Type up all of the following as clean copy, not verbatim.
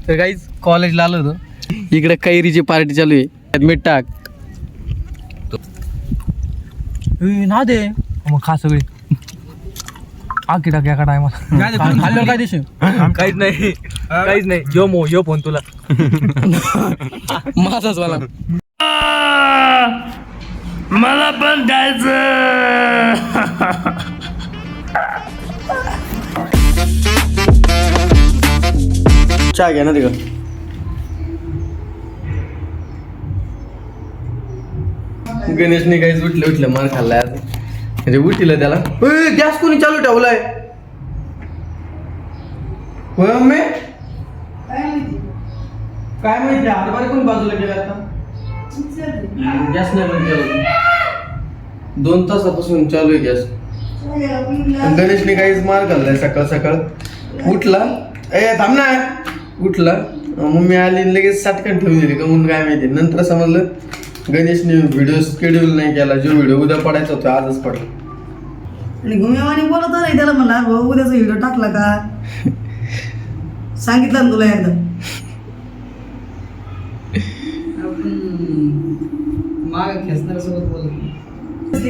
तर काहीच कॉलेजला आलो होतो. इकडे कैरीची पार्टी चालू आहे. मीठ टाक ना दे मग खा सगळे. आकी टाक एका टायमाला खाल्ल्यावर काय देशील? काहीच नाही यो फोन तुला माझाच मला पण द्यायचं. चहा घ्या ना तिकडं. गणेशने काहीच उठलं मार खाल्लाय आज. म्हणजे उठिलं त्याला. गॅस कोणी चालू ठेवलाय? होय मम्मी काय माहिती हरभरे कोणी बाजूला गेला आता? गॅस नाही बंद केला. 2 तासापासून चालू आहे गॅस. गणेशने काहीच मार खाल्लाय सकाळ उठला. थांब ना. उठला मम्मी आली लगेच साटकन ठेवून दिली का म्हणून काय माहिती. नंतर समजलं गणेशने व्हिडिओ शेड्यूल नाही केला. जो व्हिडिओ उद्या पडायचा होता आजच पडला. घुमेवानी बोलत नाही त्याला म्हणला भाऊ उद्याचा व्हिडिओ टाकला का सांगितलं ना तुला एकदा.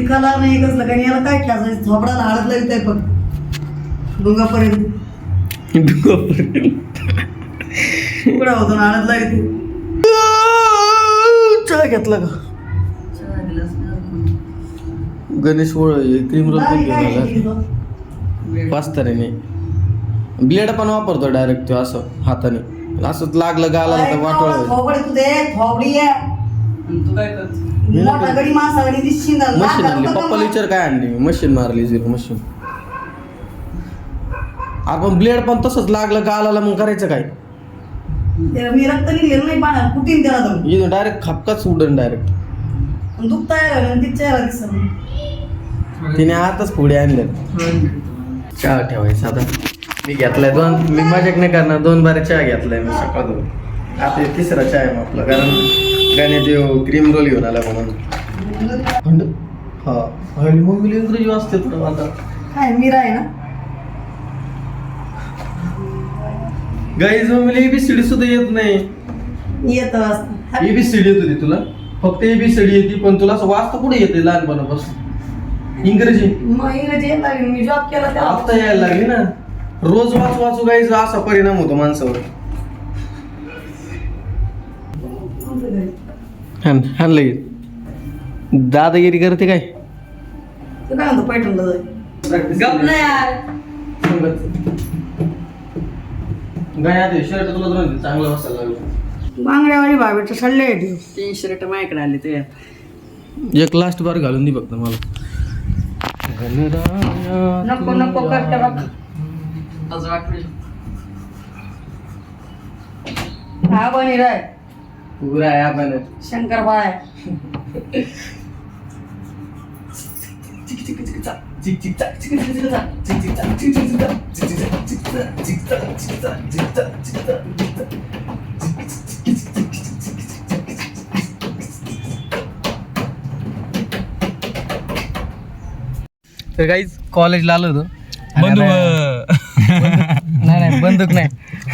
कला नाही कसलं काही याला काय खेळायचं. झोपडाला हळद लागत आहे फक्त डोंगापर्यंत उघडा होतो ना हळद लागते. चहा घेतला का? गणेश क्रीम रोल पण घेऊन पास्ताने नाही. ब्लेड पण वापरतो डायरेक्ट तो असं हाताने. असंच लागलं गाला तर वाटोळ. मशीन आणली पप्पाला विचार काय आणली. मशीन मारली 0 मशीन. आपण ब्लेड पण तसंच लागलं गालाला मग करायचं काय? मी रक्त निघेल नाही पाण्यात कुठीन त्याला डायरेक्ट खपकाच उडन डायरेक्ट. दुखता तिच्या दिसत. तिने आताच पुढे आणले. चहा ठेवायचा आता. मी घेतलाय 2. मी मजाक नाही करणार. 2 बारे चहा घेतलाय मी सकाळ दोन. आता 3रा चहा आहे आपला. कारण गाणे देव क्रीम रोल घेऊन आला म्हणून. हा मग इंग्रजी वाचते थोडं आता. काय मीरा आहे ना गाईज मग ABCD सुद्धा येत नाही. येत वाजता ABCD येत होती तुला. फक्त ABCD येते पण तुला असं वाचता कुठे येते लहानपणापासून इंग्रजी? मग इंग्रजी येत लागली. मी जॉब केला तेव्हा आता यायला लागली ना. रोज वाचू गाईज असा परिणाम होतो माणसावर. हान लगेच दादागिरी करते काय? तू काय म्हणतो पैठणला जाय गप ना यार. गाय आता शर्ट तुला चांगलं वाचायला लागलं. बांगड्यावाली भाभीचं सल्ले येते. 3 शर्ट माझ्याकडे आले ते. एक लास्ट बार घालून दे फक्त मला. नको करते बघ. असं वाटलं हा बनी राय पुरा आहे आपण. शंकर बाय तर काहीच कॉलेजला आलो होतो. बंधू नाही बंदूक नाही.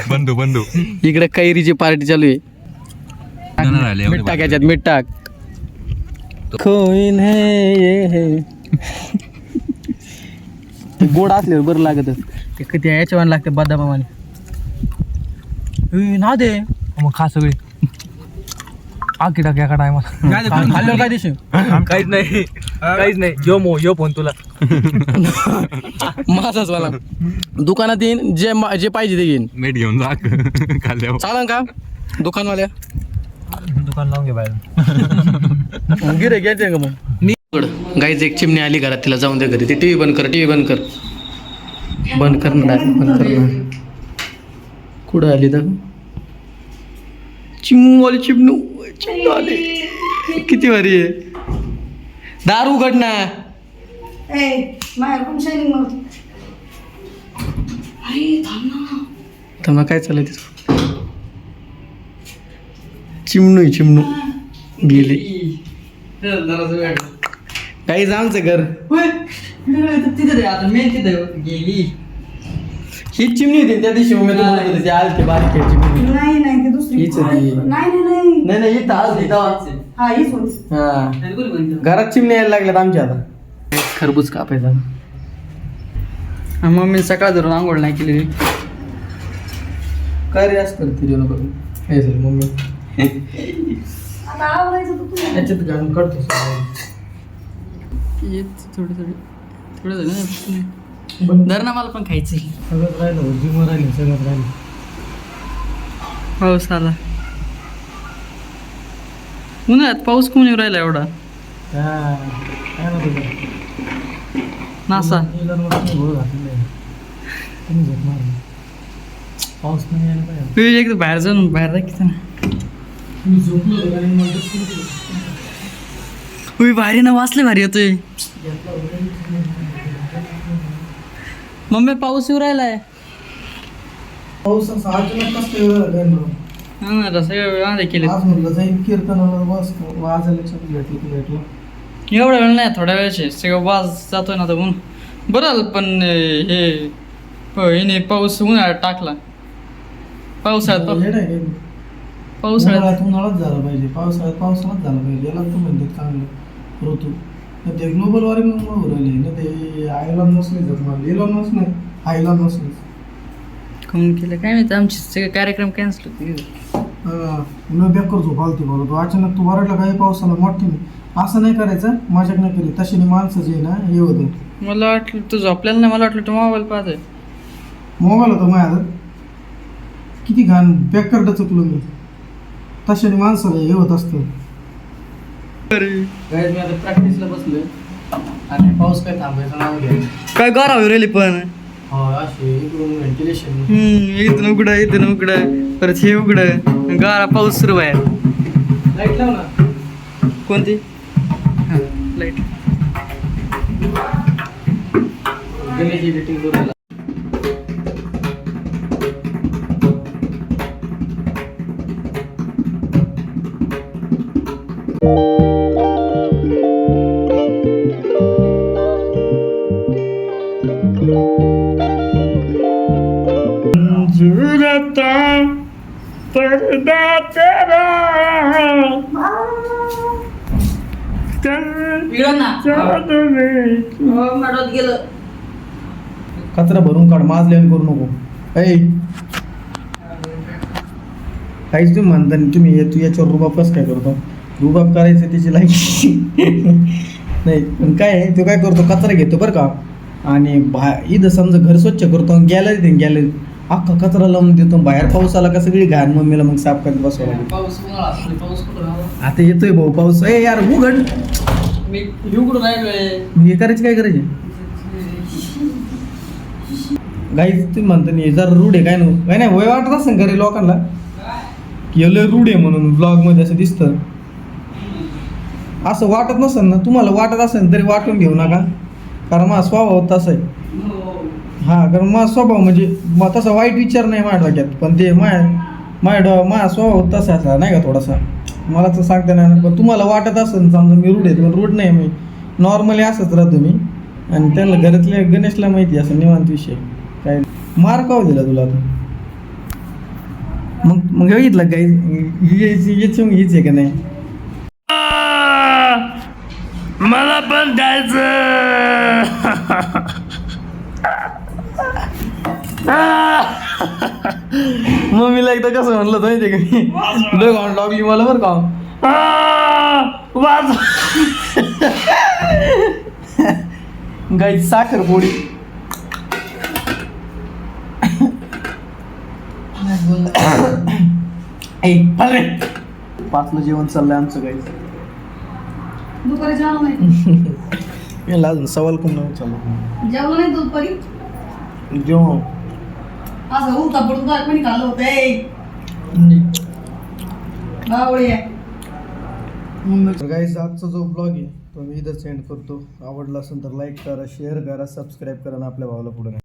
बंधू इकडे कैरीची पार्टी चालू आहे. मीठ टाक याच्यात. मीठ टाक. कोण है गोड असल्यावर बरं लागत. ते किती याच्यावर लागते बदामाने. ना दे मग खा सगळे. आकी टाक एका टायमाला खाल्ल्यावर काय देशील? काहीच नाही यो फोन तुला माझाच दुकानात येईन. जे पाहिजे ते घेईन. मीठ घेऊन जा खाल्ल्यावर. चालन का दुकानवाल्या? दुकान लावून घे बाहेर. गिरे घ्यायचे का मग? मी गाईच एक चिमणी आली घरात. तिला जाऊन दे घरी. ती टीव्ही बंद कर. बंद कर ना. कुठं आली तर चिमवाली चिमणू आली. किती भारी आहे. दार उघड ना. माहेर पण शायनिंग मारतो. थांब ना. काय चाललंय तिथं? चिमणू गेली. काही आमचं घर गेली. ही चिमणी होती त्या दिवशी. मग मी तुम्हाला आली बारीक चिमणी. नाही हीच होती. नाही नाही इथं आज इथं. हा हीच होती. हा घरात चिमणी यायला लागल्यात आमच्या आता. खरबूज कापायचा. मम्मी सकाळ धरून आंघोळ नाही केली. काय रे असं करते रे नको हे झालं मम्मी. आता आवडायचं तर तुला. याच्यात घालून काढतो सगळं. थोडं झालं धर ना, मला पण खायचंय. सगळंच राहिलं जिमवर राहिलं सगळंच राहिलं. पाऊस आला. उन्हाळ्यात पाऊस कोण येऊ राहिला एवढा? हा काय ना तुझं नासा पाऊस नाही यायला पाहिजे. एकदा बाहेर जाऊन बाहेर राखीचं ना. मी झोपलो होतो आणि मग भारी ना, वाचले भारी येतोय. मम्मी पाऊस येऊ राहिलाय. पाऊस असा अचानक कसं काय झालं हा ना, सगळं वेळा केले. आज म्हणलं जाईल कीर्तनाला बस वाजायला भेटलं की भेटलं. एवढा वेळ नाही, थोड्या वेळचे सगळं वाज जातोय ना तर म्हणून बरं आलं. पण हिने पाऊस उन्हाळ्यात टाकला. पावसाळ्यात उन्हाळ्यात झाला पाहिजे, पावसाळ्यात झाला पाहिजे. याला तू म्हणते चांगलं ऋतू. ते ग्लोबल वॉर्मिंग होऊ राहिले ना, ते आयलॉन नसले जात मला. एलॉन मस्क नाही, आयलॉन नसले. कोण केलं काय माहिती, आमचे सगळे कार्यक्रम कॅन्सल होते. न बेकर झोपालती बोलतो तू. अचानक तू वरडला काही पावसाला मोठी नाही. असं नाही करायचं, मजाक नाही केली. तशी माणसं जे ना हे होतं. मला वाटलं तू झोपलेला नाही, मला वाटलं तू मोबाईल पाहतोय. मोबाईल होता माझ्या हातात. किती घाण बेकर चुकलो मी. तशाने माणसाला हे होत असतं. मी आता प्रॅक्टिसला बसलोय आणि पाऊस काय थांबायचं नाव घ्यायचं. काय गारा होऊ राहिली पण. असे इकडून व्हेंटिलेशन. इथून उघडं परत हे उघडं, गारा पाऊस सुरू आहे. लाईट लाव ना. कोणती? लाईट. गणेश एडिटिंग करूया. कचरा भरून काढ, माजल्यान करू नको. ऐ काहीच तुम्ही म्हणता नाही. तुम्ही तू याच्यावर रुबाब कसं काय करतो? रुबाब करायचं त्याची लाईक नाही. पण काय आहे, तो काय करतो, कचरा घेतो बरं का, आणि इथं समजा घर स्वच्छ करतो, गॅलरी अख्खा कचरा लावून देतो. बाहेर पाऊस आला का सगळी घाण मम्मीला मग साफ करत बसवा लागेल. पाऊस आता येतोय भाऊ पाऊस. ए यार उघड. मी उघडून राहिलोय. हे करायचं काय करायचे गाईच. तुम्ही म्हणता नाही जरा रूढ आहे काय नाही वय वाटत असेल घरी लोकांना की लय रूढ आहे म्हणून. ब्लॉग मध्ये असं दिसतं. असं वाटत नसेल ना, तुम्हाला वाटत असेल तरी वाटून घेऊ नका, कारण माझा स्वभाव तसा आहे. हा, कारण माझा स्वभाव म्हणजे तसा वाईट विचार नाही माझ्या डोक्यात, पण ते माझा स्वभाव तसा असा नाही का थोडासा. मला तर सांगता नाही, पण तुम्हाला वाटत असेल समजा मी रूढ आहे, पण रूढ नाही. मी नॉर्मली असंच राहतो मी. आणि त्यांना घरातल्या गणेशला माहिती असं निवांत विषय. काय मार का दिला तुला आता? मग बघितलं काही हीच आहे का नाही? मला पण जायचं. मम्मीला एकदा कसं म्हणलं तर माहिती आहे का, लय घाण लागली मला बरं का. गाईची साखर पोळी. पाचलं जेवण चाललंय आमचं गाई. दुपारी जेवण नाही. मी लाजून सवाल कोण नाही चालू. जेवण नाही दुपारी. जेवण असं उलटा पडून कोणी खाल्लं होतं. गाईस आजचा जो ब्लॉग आहे तो मी इथं सेंड करतो. आवडला असेल तर लाईक करा, शेअर करा, सबस्क्राईब करा आणि आपल्या भावाला पुढे